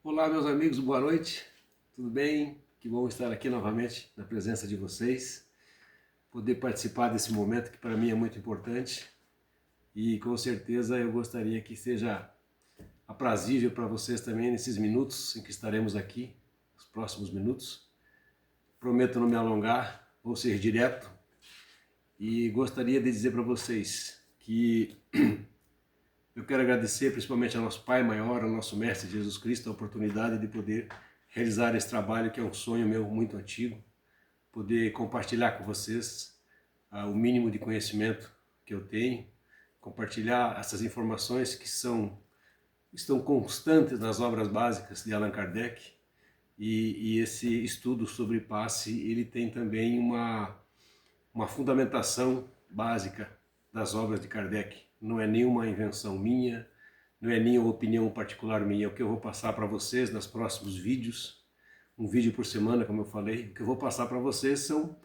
Olá, meus amigos, boa noite, tudo bem? Que bom estar aqui novamente na presença de vocês, poder participar desse momento que para mim é muito importante e com certeza eu gostaria que seja aprazível para vocês também nesses minutos em que estaremos aqui, os próximos minutos. Prometo não me alongar, vou ser direto e gostaria de dizer para vocês que eu quero agradecer principalmente ao nosso Pai Maior, ao nosso Mestre Jesus Cristo, a oportunidade de poder realizar esse trabalho que é um sonho meu muito antigo, poder compartilhar com vocês o mínimo de conhecimento que eu tenho, compartilhar essas informações que estão constantes nas obras básicas de Allan Kardec, e esse estudo sobre passe, ele tem também uma fundamentação básica das obras de Kardec. Não é nenhuma invenção minha, não é nenhuma opinião particular minha. O que eu vou passar para vocês nos próximos vídeos, um vídeo por semana, como eu falei, o que eu vou passar para vocês são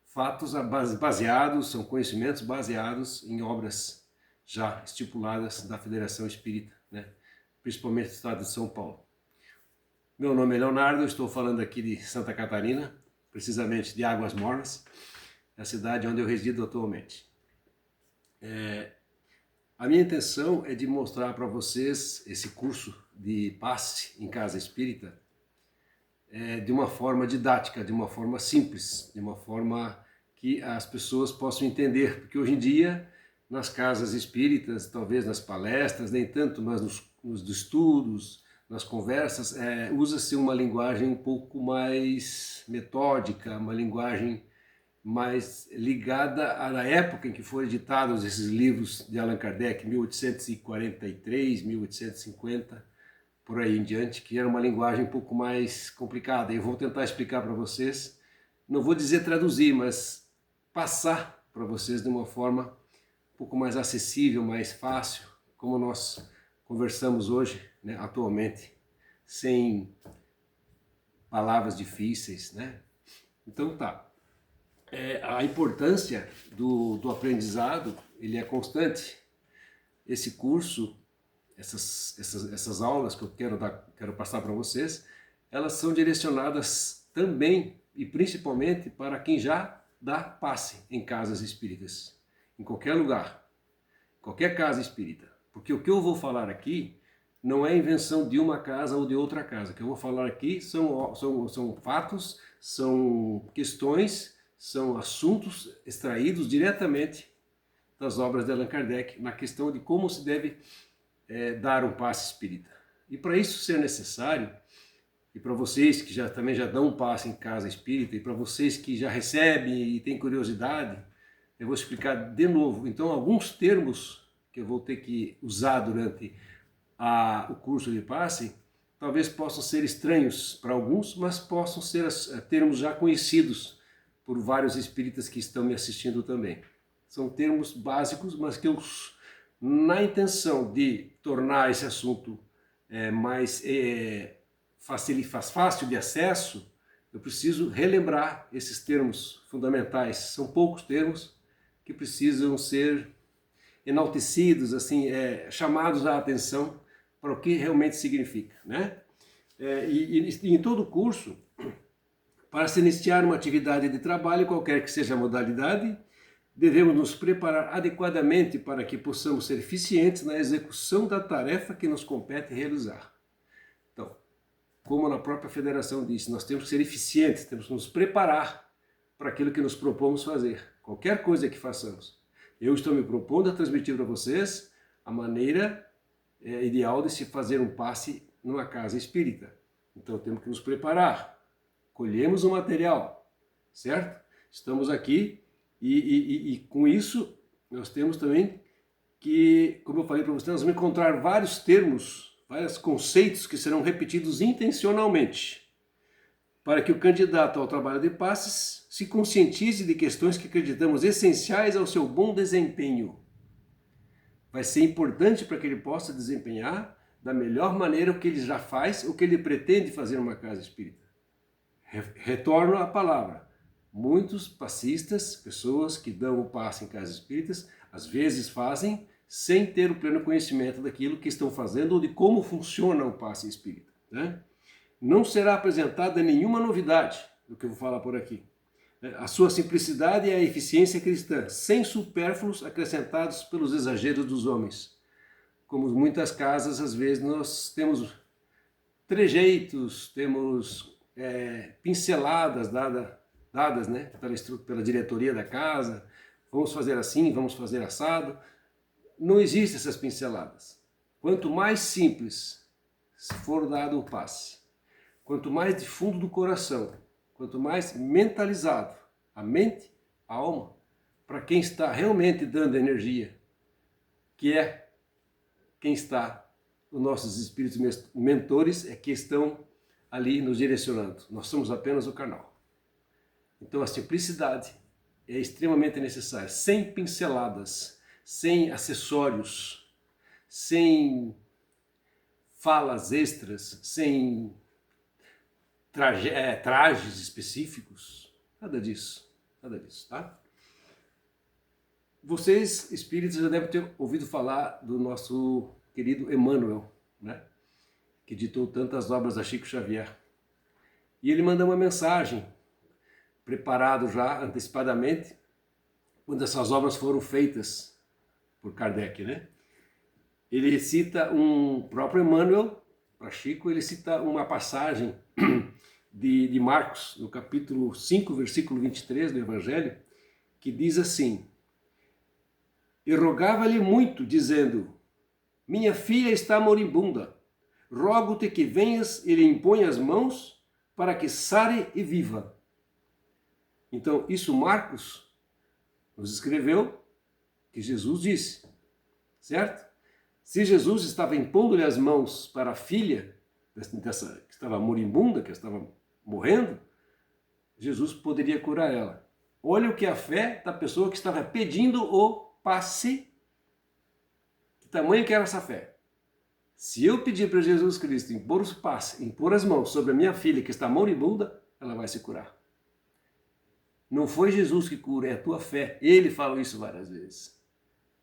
fatos baseados, são conhecimentos baseados em obras já estipuladas da Federação Espírita, né? Principalmente do estado de São Paulo. Meu nome é Leonardo, eu estou falando aqui de Santa Catarina, precisamente de Águas Mornas, a cidade onde eu resido atualmente. A minha intenção é de mostrar para vocês esse curso de passe em casa espírita de uma forma didática, de uma forma simples, de uma forma que as pessoas possam entender, porque hoje em dia, nas casas espíritas, talvez nas palestras, nem tanto, mas nos estudos, nas conversas, usa-se uma linguagem um pouco mais metódica, uma linguagem mais ligada à época em que foram editados esses livros de Allan Kardec, 1843, 1850, por aí em diante, que era uma linguagem um pouco mais complicada. Eu vou tentar explicar para vocês, não vou dizer traduzir, mas passar para vocês de uma forma um pouco mais acessível, mais fácil, como nós conversamos hoje, né, atualmente, sem palavras difíceis, né? Então tá. A importância do aprendizado, ele é constante. Esse curso, essas aulas que eu quero passar para vocês, elas são direcionadas também e principalmente para quem já dá passe em casas espíritas, em qualquer lugar, qualquer casa espírita. Porque o que eu vou falar aqui não é invenção de uma casa ou de outra casa. O que eu vou falar aqui são fatos, são questões, são assuntos extraídos diretamente das obras de Allan Kardec na questão de como se deve dar um passe espírita. E para isso ser necessário, e para vocês que também já dão um passe em casa espírita, e para vocês que já recebem e têm curiosidade, eu vou explicar de novo. Então, alguns termos que eu vou ter que usar durante o curso de passe, talvez possam ser estranhos para alguns, mas possam ser termos já conhecidos por vários espíritas que estão me assistindo também. São termos básicos, mas que eu, na intenção de tornar esse assunto mais fácil de acesso, eu preciso relembrar esses termos fundamentais. São poucos termos que precisam ser enaltecidos, assim, chamados à atenção para o que realmente significa, né? E em todo curso, para se iniciar uma atividade de trabalho, qualquer que seja a modalidade, devemos nos preparar adequadamente para que possamos ser eficientes na execução da tarefa que nos compete realizar. Então, como na própria federação disse, nós temos que ser eficientes, temos que nos preparar para aquilo que nos propomos fazer, qualquer coisa que façamos. Eu estou me propondo a transmitir para vocês a maneira ideal de se fazer um passe numa casa espírita. Então temos que nos preparar. Colhemos o material, certo? Estamos aqui e com isso nós temos também que, como eu falei para vocês, nós vamos encontrar vários termos, vários conceitos que serão repetidos intencionalmente, para que o candidato ao trabalho de passes se conscientize de questões que acreditamos essenciais ao seu bom desempenho. Vai ser importante para que ele possa desempenhar da melhor maneira o que ele já faz, o que ele pretende fazer numa casa espírita. Retorno à palavra. Muitos passistas, pessoas que dão o passe em casas espíritas, às vezes fazem sem ter o pleno conhecimento daquilo que estão fazendo ou de como funciona o passe espírita. né? Não será apresentada nenhuma novidade do que eu vou falar por aqui. A sua simplicidade é a eficiência cristã, sem supérfluos acrescentados pelos exageros dos homens. Como muitas casas, às vezes, nós temos trejeitos, temos pinceladas dadas, né, pela diretoria da casa, vamos fazer assim, vamos fazer assado. Não existem essas pinceladas. Quanto mais simples for dado o passe, quanto mais de fundo do coração, quanto mais mentalizado, a mente, a alma, para quem está realmente dando energia, que é quem está, os nossos espíritos mentores, é que estão ali nos direcionando. Nós somos apenas o canal. Então a simplicidade é extremamente necessária, sem pinceladas, sem acessórios, sem falas extras, sem trajes específicos, nada disso, tá? Vocês, espíritos, já devem ter ouvido falar do nosso querido Emmanuel, né? Que ditou tantas obras a Chico Xavier. E ele manda uma mensagem, preparado já antecipadamente, quando essas obras foram feitas por Kardec, né? Ele cita um próprio Emmanuel, para Chico, ele cita uma passagem de Marcos, no capítulo 5, versículo 23 do Evangelho, que diz assim: e rogava-lhe muito, dizendo: minha filha está moribunda, rogo-te que venhas e lhe impõe as mãos para que sare e viva. Então, isso Marcos nos escreveu que Jesus disse, certo? Se Jesus estava impondo-lhe as mãos para a filha dessa, que estava moribunda, que estava morrendo, Jesus poderia curar ela. Olha o que a fé da pessoa que estava pedindo o passe, que tamanho que era essa fé. Se eu pedir para Jesus Cristo impor os passes, impor as mãos sobre a minha filha que está moribunda, ela vai se curar. Não foi Jesus que cura, é a tua fé. Ele falou isso várias vezes.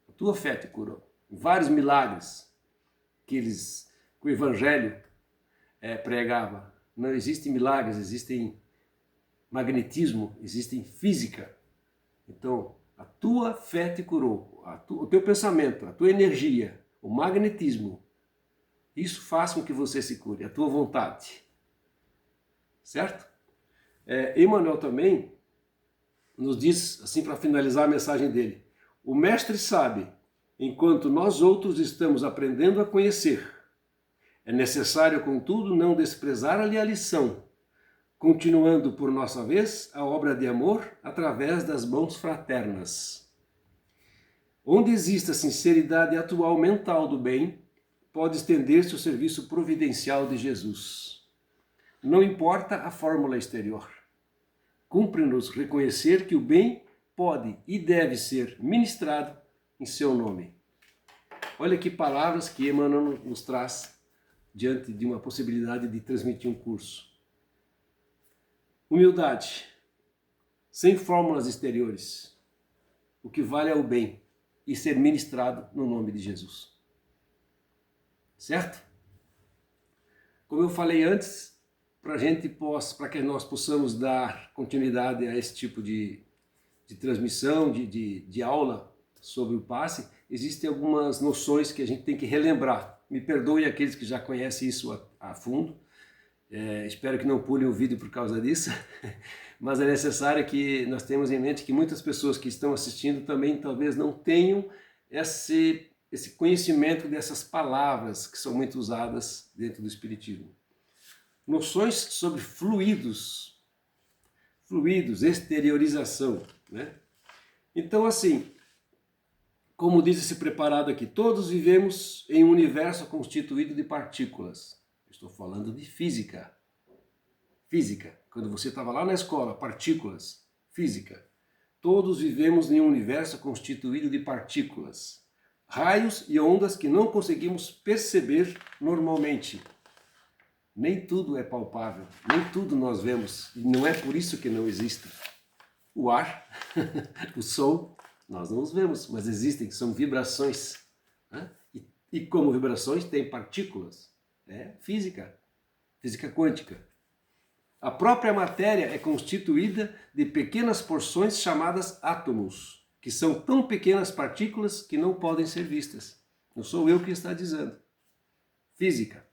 A tua fé te curou. Vários milagres que o Evangelho pregava. Não existem milagres, existem magnetismo, existem física. Então, a tua fé te curou, o teu pensamento, a tua energia, o magnetismo, isso faz com que você se cure, a tua vontade. Certo? Emmanuel também nos diz, assim para finalizar a mensagem dele, o mestre sabe, enquanto nós outros estamos aprendendo a conhecer. É necessário, contudo, não desprezar-lhe a lição, continuando por nossa vez a obra de amor através das mãos fraternas. Onde existe a sinceridade atual mental do bem, pode estender-se o serviço providencial de Jesus. Não importa a fórmula exterior. Cumpre-nos reconhecer que o bem pode e deve ser ministrado em seu nome. Olha que palavras que Emmanuel nos traz diante de uma possibilidade de transmitir um curso. Humildade, sem fórmulas exteriores. O que vale é o bem e ser ministrado no nome de Jesus. Certo? Como eu falei antes, para que nós possamos dar continuidade a esse tipo de transmissão, de aula sobre o passe, existem algumas noções que a gente tem que relembrar. Me perdoe aqueles que já conhecem isso a fundo. Espero que não pulem o vídeo por causa disso, mas é necessário que nós tenhamos em mente que muitas pessoas que estão assistindo também talvez não tenham esse conhecimento dessas palavras que são muito usadas dentro do Espiritismo. Noções sobre fluidos, exteriorização, né? Então, assim, como diz esse preparado aqui, todos vivemos em um universo constituído de partículas. Estou falando de física. Física. Quando você estava lá na escola, partículas. Física. Todos vivemos em um universo constituído de partículas. Raios e ondas que não conseguimos perceber normalmente. Nem tudo é palpável. Nem tudo nós vemos. E não é por isso que não existem. O ar, o som, nós não os vemos, mas existem, são vibrações. Né? E como vibrações tem partículas. É física. física quântica. A própria matéria é constituída de pequenas porções chamadas átomos, que são tão pequenas partículas que não podem ser vistas. Não sou eu que está dizendo. Física.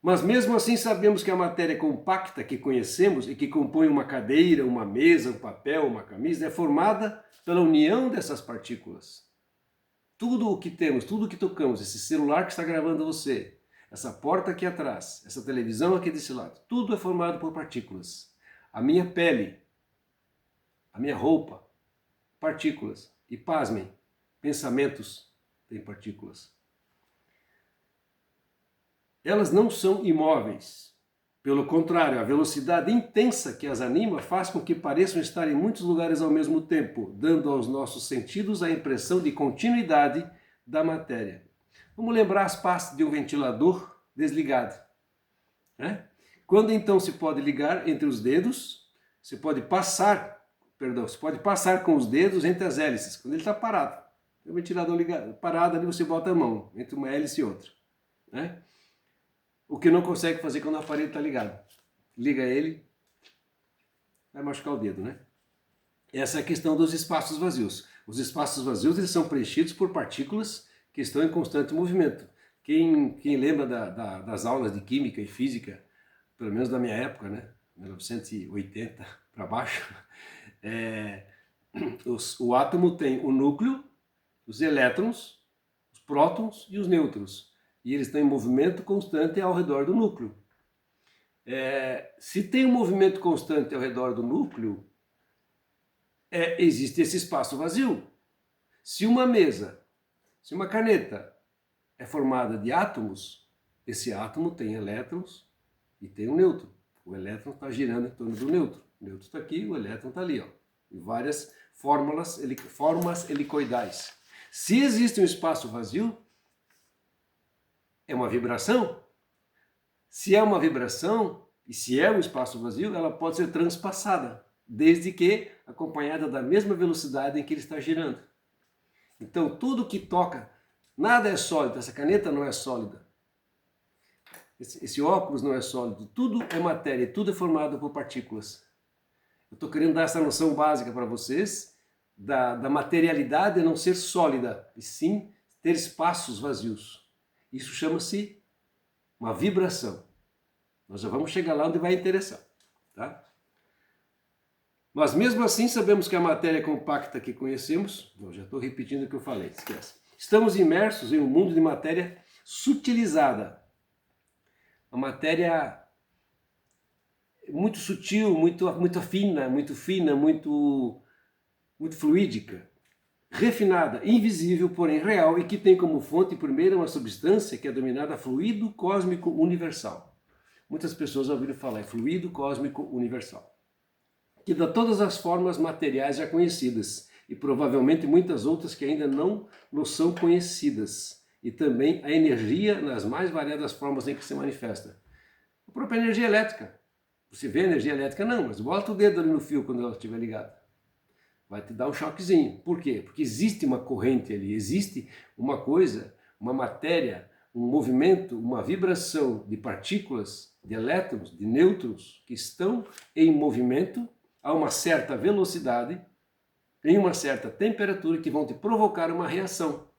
Mas mesmo assim sabemos que a matéria compacta que conhecemos e que compõe uma cadeira, uma mesa, um papel, uma camisa, é formada pela união dessas partículas. Tudo o que temos, tudo o que tocamos, esse celular que está gravando você, essa porta aqui atrás, essa televisão aqui desse lado, tudo é formado por partículas. A minha pele, a minha roupa, partículas. E pasmem, pensamentos têm partículas. Elas não são imóveis. Pelo contrário, a velocidade intensa que as anima faz com que pareçam estar em muitos lugares ao mesmo tempo, dando aos nossos sentidos a impressão de continuidade da matéria. Vamos lembrar as pastas de um ventilador desligado. Né? Quando então se pode ligar entre os dedos, você pode passar com os dedos entre as hélices, quando ele está parado. O ventilador ligado, parado ali, você bota a mão entre uma hélice e outra. Né? O que não consegue fazer quando o aparelho está ligado. Liga ele, vai machucar o dedo, né? Essa é a questão dos espaços vazios. Os espaços vazios eles são preenchidos por partículas que estão em constante movimento. Quem lembra das aulas de química e física, pelo menos da minha época, né? 1980 para baixo, o átomo tem o núcleo, os elétrons, os prótons e os nêutrons. E eles estão em movimento constante ao redor do núcleo. Se tem um movimento constante ao redor do núcleo, existe esse espaço vazio. Se uma mesa, se uma caneta é formada de átomos, esse átomo tem elétrons e tem um nêutron. O elétron está girando em torno do nêutron. O nêutron está aqui, o elétron está ali, ó, em várias formas helicoidais. Se existe um espaço vazio, é uma vibração. Se é uma vibração, e se é um espaço vazio, ela pode ser transpassada, desde que acompanhada da mesma velocidade em que ele está girando. Então, tudo que toca, nada é sólido. Essa caneta não é sólida. Esse óculos não é sólido. Tudo é matéria, tudo é formado por partículas. Eu estou querendo dar essa noção básica para vocês da materialidade não ser sólida, e sim ter espaços vazios. Isso chama-se uma vibração. Nós já vamos chegar lá onde vai interessar. Tá? Mas mesmo assim sabemos que a matéria compacta que conhecemos, eu já estou repetindo o que eu falei, esquece. Estamos imersos em um mundo de matéria sutilizada. A matéria muito sutil, muito fina, muito fluídica. Refinada, invisível, porém real, e que tem como fonte primeira uma substância que é denominada fluido cósmico universal. Muitas pessoas ouviram falar em fluido cósmico universal, que dá todas as formas materiais já conhecidas, e provavelmente muitas outras que ainda não nos são conhecidas, e também a energia nas mais variadas formas em que se manifesta. A própria energia elétrica. Você vê a energia elétrica? Não, mas bota o dedo ali no fio quando ela estiver ligada. Vai te dar um choquezinho. Por quê? Porque existe uma corrente ali, existe uma coisa, uma matéria, um movimento, uma vibração de partículas, de elétrons, de nêutrons, que estão em movimento a uma certa velocidade, em uma certa temperatura, que vão te provocar uma reação.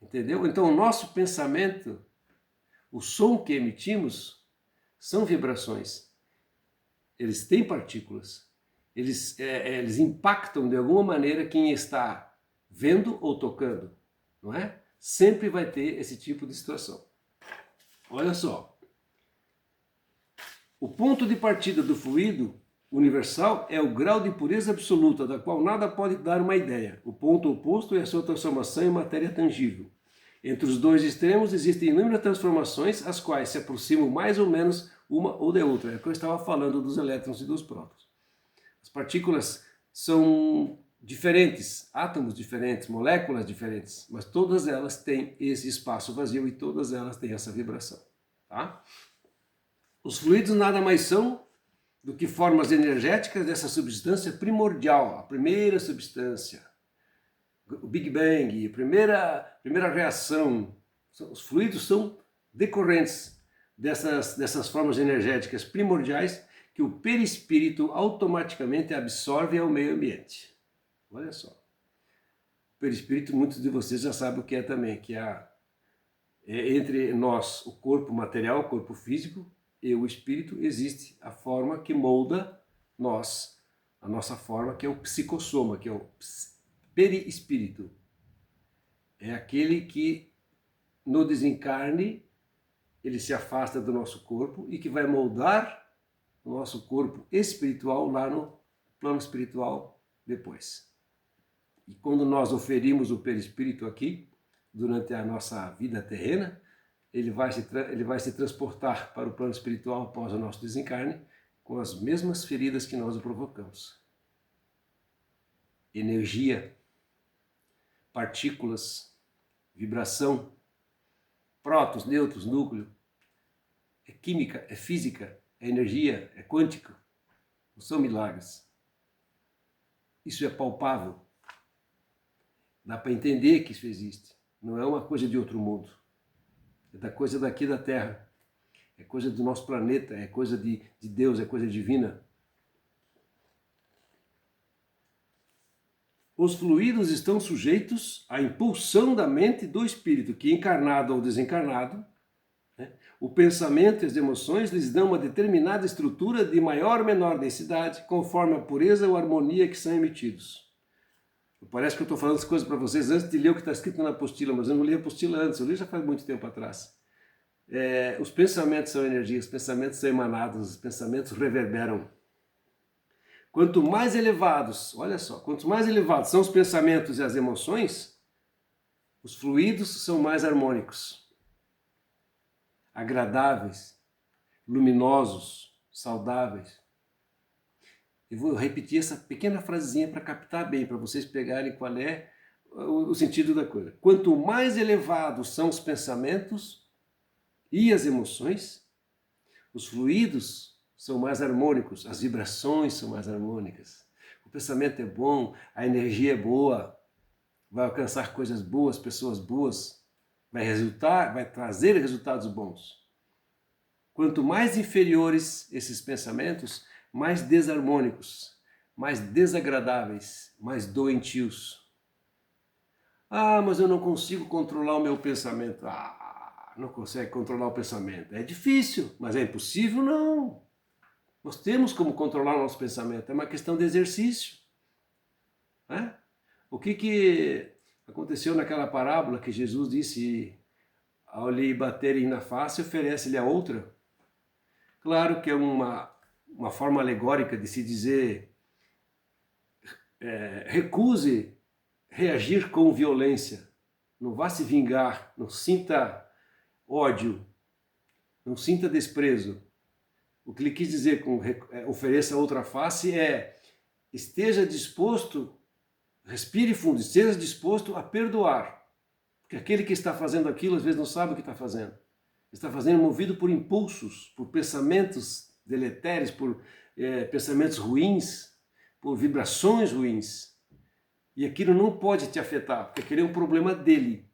Entendeu? Então o nosso pensamento, o som que emitimos, são vibrações. Eles têm partículas. Eles impactam de alguma maneira quem está vendo ou tocando, não é? Sempre vai ter esse tipo de situação. Olha só. O ponto de partida do fluido universal é o grau de pureza absoluta, da qual nada pode dar uma ideia. O ponto oposto é a sua transformação em matéria tangível. Entre os dois extremos existem inúmeras transformações, as quais se aproximam mais ou menos uma ou da outra. É o que eu estava falando dos elétrons e dos prótons. As partículas são diferentes, átomos diferentes, moléculas diferentes, mas todas elas têm esse espaço vazio e todas elas têm essa vibração. Tá? Os fluidos nada mais são do que formas energéticas dessa substância primordial, a primeira substância, o Big Bang, a primeira reação. Os fluidos são decorrentes dessas formas energéticas primordiais que o perispírito automaticamente absorve ao meio ambiente. Olha só. O perispírito, muitos de vocês já sabem o que é também, que é entre nós, o corpo material, o corpo físico, e o espírito, existe a forma que molda nós, a nossa forma, que é o psicossoma, que é o perispírito. É aquele que, no desencarne, ele se afasta do nosso corpo e que vai moldar o nosso corpo espiritual lá no plano espiritual depois. E quando nós oferimos o perispírito aqui, durante a nossa vida terrena, ele vai se transportar para o plano espiritual após o nosso desencarne, com as mesmas feridas que nós o provocamos. Energia, partículas, vibração, prótons, nêutrons, núcleo, é química, é física, é energia, é quântico, não são milagres. Isso é palpável, dá para entender que isso existe, não é uma coisa de outro mundo, é da coisa daqui da Terra, é coisa do nosso planeta, é coisa de Deus, é coisa divina. Os fluidos estão sujeitos à impulsão da mente e do espírito, que encarnado ou desencarnado, o pensamento e as emoções lhes dão uma determinada estrutura de maior ou menor densidade, conforme a pureza ou harmonia que são emitidos. Parece que eu estou falando as coisas para vocês antes de ler o que está escrito na apostila, mas eu não li a apostila antes, eu li já faz muito tempo atrás. Os pensamentos são energia, os pensamentos são emanados, os pensamentos reverberam. Quanto mais elevados, olha só, quanto mais elevados são os pensamentos e as emoções, os fluidos são mais harmônicos, agradáveis, luminosos, saudáveis. Eu vou repetir essa pequena frasezinha para captar bem, para vocês pegarem qual é o sentido da coisa. Quanto mais elevados são os pensamentos e as emoções, os fluidos são mais harmônicos, as vibrações são mais harmônicas. O pensamento é bom, a energia é boa, vai alcançar coisas boas, pessoas boas, vai trazer resultados bons. Quanto mais inferiores esses pensamentos, mais desarmônicos, mais desagradáveis, mais doentios. Ah, mas eu não consigo controlar o meu pensamento. Ah, não consegue controlar o pensamento. É difícil, mas é impossível? Não. Nós temos como controlar o nosso pensamento, é uma questão de exercício. Né? O que aconteceu naquela parábola que Jesus disse, ao lhe baterem na face, oferece-lhe a outra? Claro que é uma forma alegórica de se dizer recuse reagir com violência, não vá se vingar, não sinta ódio, não sinta desprezo. O que ele quis dizer com ofereça outra face é esteja disposto, respire fundo, esteja disposto a perdoar. Porque aquele que está fazendo aquilo às vezes não sabe o que está fazendo. Está fazendo movido por impulsos, por pensamentos deletérios, por pensamentos ruins, por vibrações ruins. E aquilo não pode te afetar, porque aquele é um problema dele.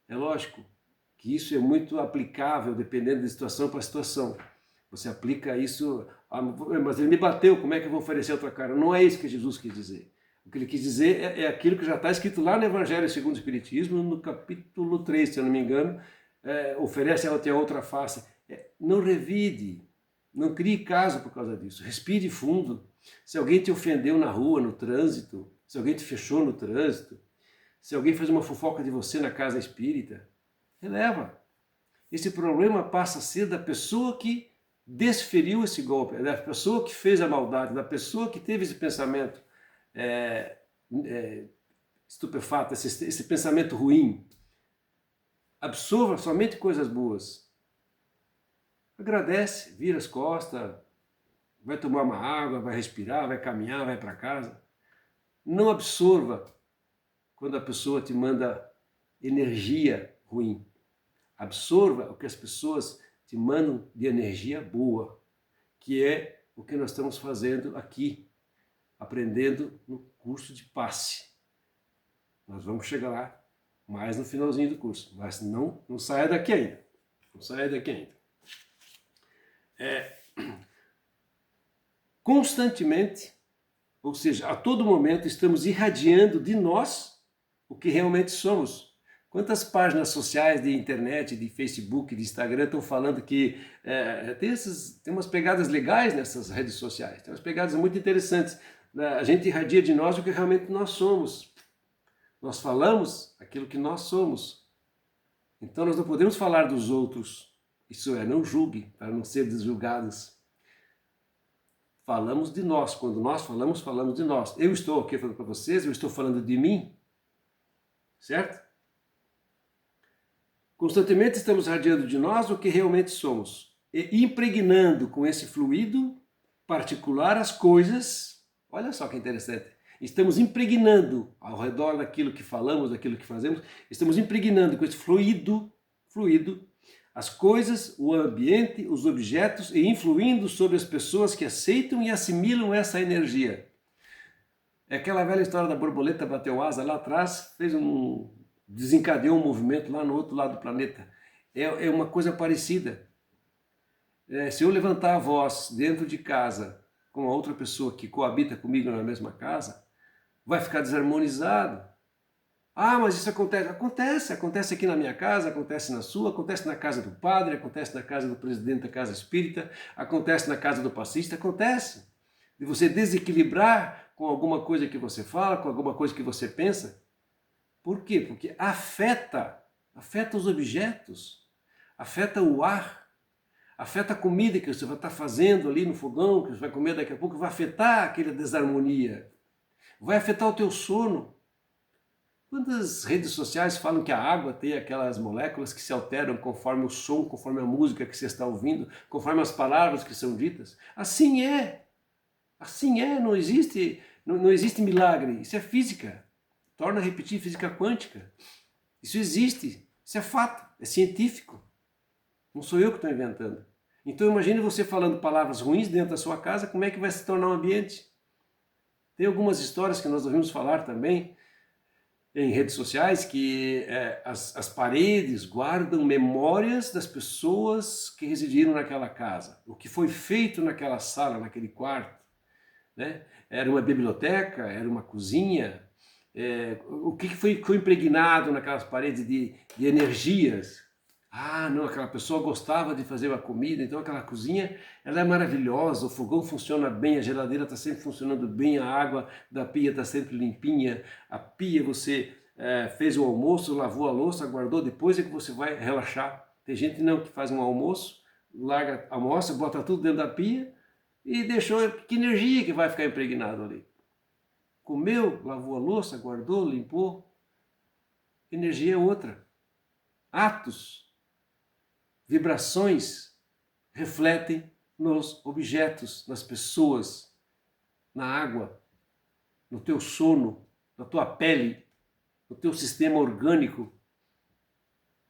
É lógico que isso é muito aplicável, dependendo de situação para situação. Você aplica isso, mas ele me bateu, como é que eu vou oferecer outra cara? Não é isso que Jesus quis dizer. O que ele quis dizer é aquilo que já está escrito lá no Evangelho segundo o Espiritismo, no capítulo 3, se eu não me engano, oferece ela ter outra face. Não revide, não crie caso por causa disso. Respire fundo. Se alguém te ofendeu na rua, no trânsito, se alguém te fechou no trânsito, se alguém fez uma fofoca de você na casa espírita, releva. Esse problema passa a ser da pessoa que desferiu esse golpe, da pessoa que fez a maldade, da pessoa que teve esse pensamento estupefato, esse pensamento ruim. Absorva somente coisas boas. Agradece, vira as costas, vai tomar uma água, vai respirar, vai caminhar, vai para casa. Não absorva quando a pessoa te manda energia ruim. Absorva o que as pessoas te mandam de energia boa, que é o que nós estamos fazendo aqui, aprendendo no curso de passe. Nós vamos chegar lá mais no finalzinho do curso, mas não saia daqui ainda. Não saia daqui ainda. Constantemente, ou seja, a todo momento estamos irradiando de nós o que realmente somos. Quantas páginas sociais de internet, de Facebook, de Instagram estão falando que tem umas pegadas legais nessas redes sociais, tem umas pegadas muito interessantes. A gente irradia de nós o que realmente nós somos. Nós falamos aquilo que nós somos. Então nós não podemos falar dos outros. Isso é, não julgue, para não ser julgados. Falamos de nós. Quando nós falamos, falamos de nós. Eu estou aqui falando para vocês, eu estou falando de mim. Certo? Constantemente estamos radiando de nós o que realmente somos. E impregnando com esse fluido particular as coisas. Olha só que interessante. Estamos impregnando ao redor daquilo que falamos, daquilo que fazemos, estamos impregnando com esse fluido, as coisas, o ambiente, os objetos e influindo sobre as pessoas que aceitam e assimilam essa energia. É aquela velha história da borboleta bateu asa lá atrás, desencadeou um movimento lá no outro lado do planeta. É uma coisa parecida. Se eu levantar a voz dentro de casa com a outra pessoa que coabita comigo na mesma casa, vai ficar desarmonizado. Ah, mas isso acontece. Acontece aqui na minha casa, acontece na sua, acontece na casa do padre, acontece na casa do presidente da casa espírita, acontece na casa do passista, acontece. De você desequilibrar com alguma coisa que você fala, com alguma coisa que você pensa. Por quê? Porque afeta os objetos, afeta o ar, afeta a comida que você vai estar fazendo ali no fogão, que você vai comer daqui a pouco, vai afetar aquela desarmonia, vai afetar o teu sono. Quantas redes sociais falam que a água tem aquelas moléculas que se alteram conforme o som, conforme a música que você está ouvindo, conforme as palavras que são ditas? Assim é, não existe milagre, isso é física. Torna a repetir física quântica. Isso existe, isso é fato, é científico. Não sou eu que estou inventando. Então imagine você falando palavras ruins dentro da sua casa, como é que vai se tornar um ambiente? Tem algumas histórias que nós ouvimos falar também em redes sociais que as paredes guardam memórias das pessoas que residiram naquela casa, o que foi feito naquela sala, naquele quarto, né? Era uma biblioteca, era uma cozinha, o que foi impregnado naquelas paredes de energias. Ah, não, aquela pessoa gostava de fazer uma comida, então aquela cozinha ela é maravilhosa, o fogão funciona bem, a geladeira está sempre funcionando bem, a água da pia está sempre limpinha, a pia você fez o almoço, lavou a louça, guardou, depois é que você vai relaxar. Tem gente não que faz um almoço, larga, almoça, bota tudo dentro da pia e deixou, que energia que vai ficar impregnado ali? Comeu, lavou a louça, guardou, limpou, energia é outra. Atos, vibrações refletem nos objetos, nas pessoas, na água, no teu sono, na tua pele, no teu sistema orgânico.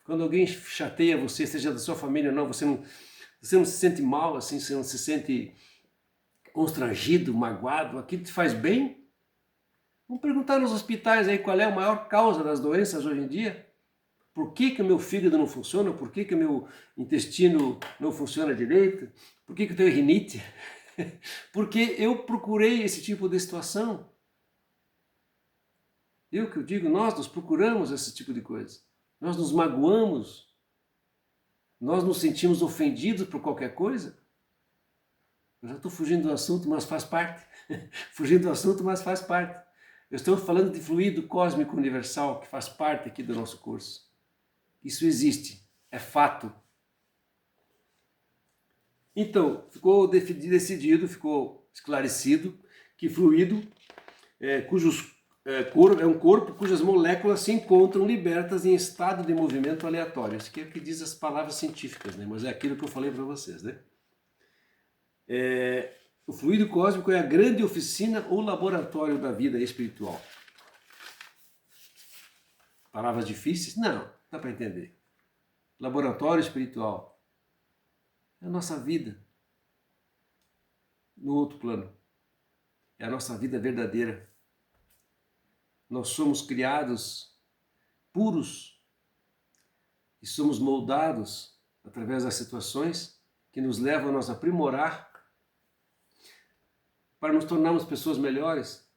Quando alguém chateia você, seja da sua família ou não, você não se sente mal, assim, você não se sente constrangido, magoado, aquilo te faz bem? Vamos perguntar nos hospitais aí qual é a maior causa das doenças hoje em dia. Por que o meu fígado não funciona? Por que o meu intestino não funciona direito? Por que eu tenho rinite? Porque eu procurei esse tipo de situação. Eu que eu digo, nós nos procuramos esse tipo de coisa. Nós nos magoamos. Nós nos sentimos ofendidos por qualquer coisa. Eu já estou fugindo do assunto, mas faz parte. Fugindo do assunto, mas faz parte. Eu estou falando de fluido cósmico universal, que faz parte aqui do nosso curso. Isso existe, é fato. Então, ficou decidido, ficou esclarecido que fluido é um corpo cujas moléculas se encontram libertas em estado de movimento aleatório. Isso aqui é o que diz as palavras científicas, né? Mas é aquilo que eu falei para vocês, né? O fluido cósmico é a grande oficina ou laboratório da vida espiritual. Palavras difíceis? Não, dá para entender. Laboratório espiritual é a nossa vida no outro plano. É a nossa vida verdadeira. Nós somos criados puros e somos moldados através das situações que nos levam a nos aprimorar para nos tornarmos pessoas melhores.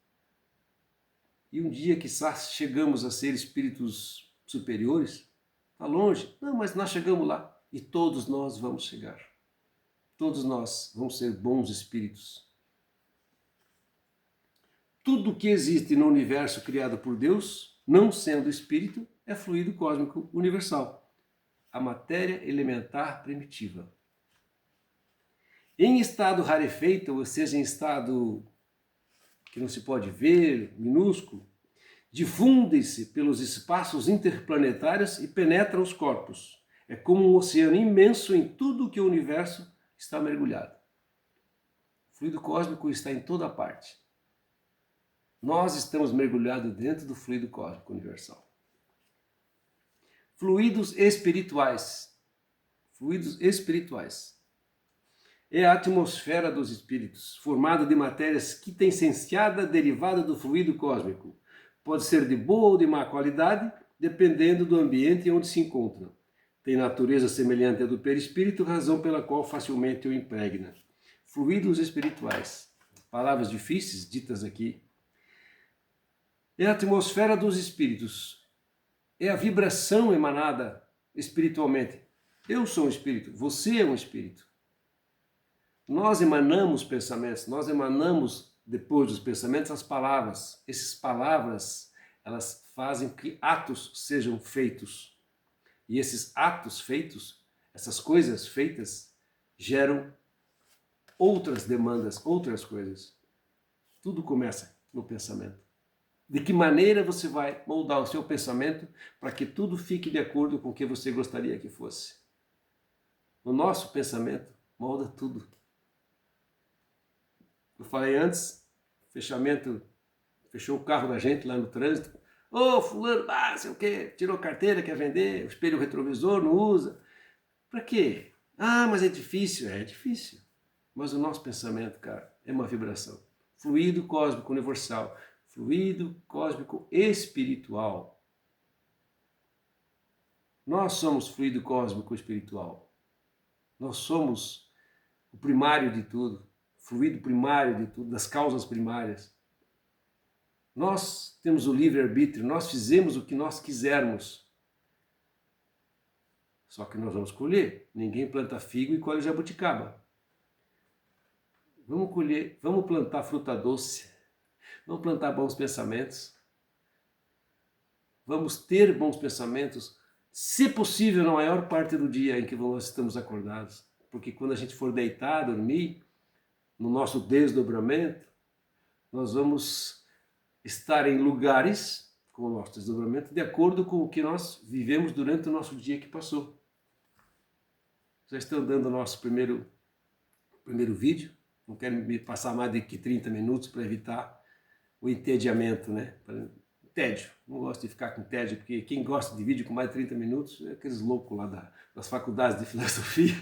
E um dia, quizás, chegamos a ser espíritos superiores. Está longe? Não, mas nós chegamos lá. E todos nós vamos chegar. Todos nós vamos ser bons espíritos. Tudo que existe no universo criado por Deus, não sendo espírito, é fluido cósmico universal. A matéria elementar primitiva. Em estado rarefeito, ou seja, em estado que não se pode ver, minúsculo, difunde-se pelos espaços interplanetários e penetra os corpos. É como um oceano imenso em tudo que o universo está mergulhado. O fluido cósmico está em toda parte. Nós estamos mergulhados dentro do fluido cósmico universal. Fluidos espirituais. Fluidos espirituais. É a atmosfera dos espíritos, formada de matérias quintessenciada derivada do fluido cósmico. Pode ser de boa ou de má qualidade, dependendo do ambiente onde se encontra. Tem natureza semelhante à do perispírito, razão pela qual facilmente o impregna. Fluidos espirituais. Palavras difíceis ditas aqui. É a atmosfera dos espíritos. É a vibração emanada espiritualmente. Eu sou um espírito, você é um espírito. Nós emanamos pensamentos, nós emanamos, depois dos pensamentos, as palavras. Essas palavras, elas fazem que atos sejam feitos. E esses atos feitos, essas coisas feitas, geram outras demandas, outras coisas. Tudo começa no pensamento. De que maneira você vai moldar o seu pensamento para que tudo fique de acordo com o que você gostaria que fosse? O nosso pensamento molda tudo. Eu falei antes, fechou o carro da gente lá no trânsito. Ô, fulano, sei o quê, tirou carteira, quer vender, o espelho retrovisor não usa. Para quê? Ah, mas é difícil. É difícil. Mas o nosso pensamento, cara, é uma vibração. Fluido cósmico universal. Fluido cósmico espiritual. Nós somos fluido cósmico espiritual. Nós somos o primário de tudo. Fluido primário de tudo, das causas primárias. Nós temos o livre-arbítrio, nós fizemos o que nós quisermos. Só que nós vamos colher. Ninguém planta figo e colhe jabuticaba. Vamos colher, vamos plantar fruta doce. Vamos plantar bons pensamentos. Vamos ter bons pensamentos, se possível, na maior parte do dia em que nós estamos acordados. Porque quando a gente for deitar, dormir, no nosso desdobramento, nós vamos estar em lugares com o nosso desdobramento de acordo com o que nós vivemos durante o nosso dia que passou. Já estão dando o nosso primeiro vídeo. Não quero me passar mais de que 30 minutos para evitar o entediamento, né? Tédio. Não gosto de ficar com tédio, porque quem gosta de vídeo com mais de 30 minutos é aqueles loucos lá das faculdades de filosofia.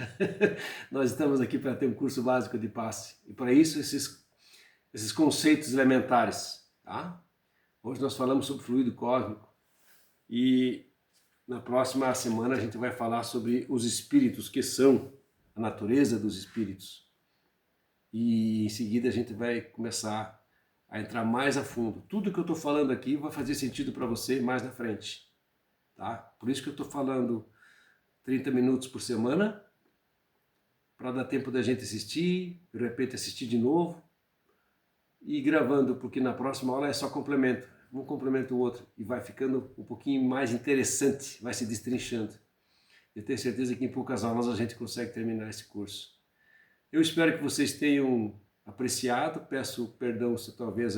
Nós estamos aqui para ter um curso básico de passe. E para isso, esses conceitos elementares. Tá? Hoje nós falamos sobre fluido cósmico. E na próxima semana a gente vai falar sobre os espíritos, que são a natureza dos espíritos. E em seguida a gente vai começar a entrar mais a fundo. Tudo que eu estou falando aqui vai fazer sentido para você mais na frente. Tá? Por isso que eu estou falando 30 minutos por semana, para dar tempo da gente assistir, de repente assistir de novo, e gravando, porque na próxima aula é só complemento. Um complementa o outro e vai ficando um pouquinho mais interessante, vai se destrinchando. Eu tenho certeza que em poucas aulas a gente consegue terminar esse curso. Eu espero que vocês tenham apreciado, peço perdão se talvez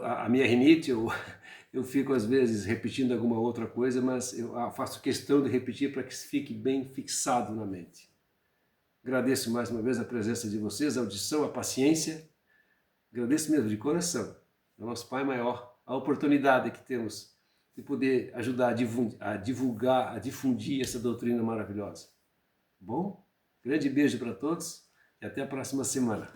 a minha rinite, eu fico às vezes repetindo alguma outra coisa, mas eu faço questão de repetir para que fique bem fixado na mente. Agradeço mais uma vez a presença de vocês, a audição, a paciência, agradeço mesmo de coração, ao nosso Pai Maior, a oportunidade que temos de poder ajudar a divulgar, a difundir essa doutrina maravilhosa. Bom? Grande beijo para todos e até a próxima semana.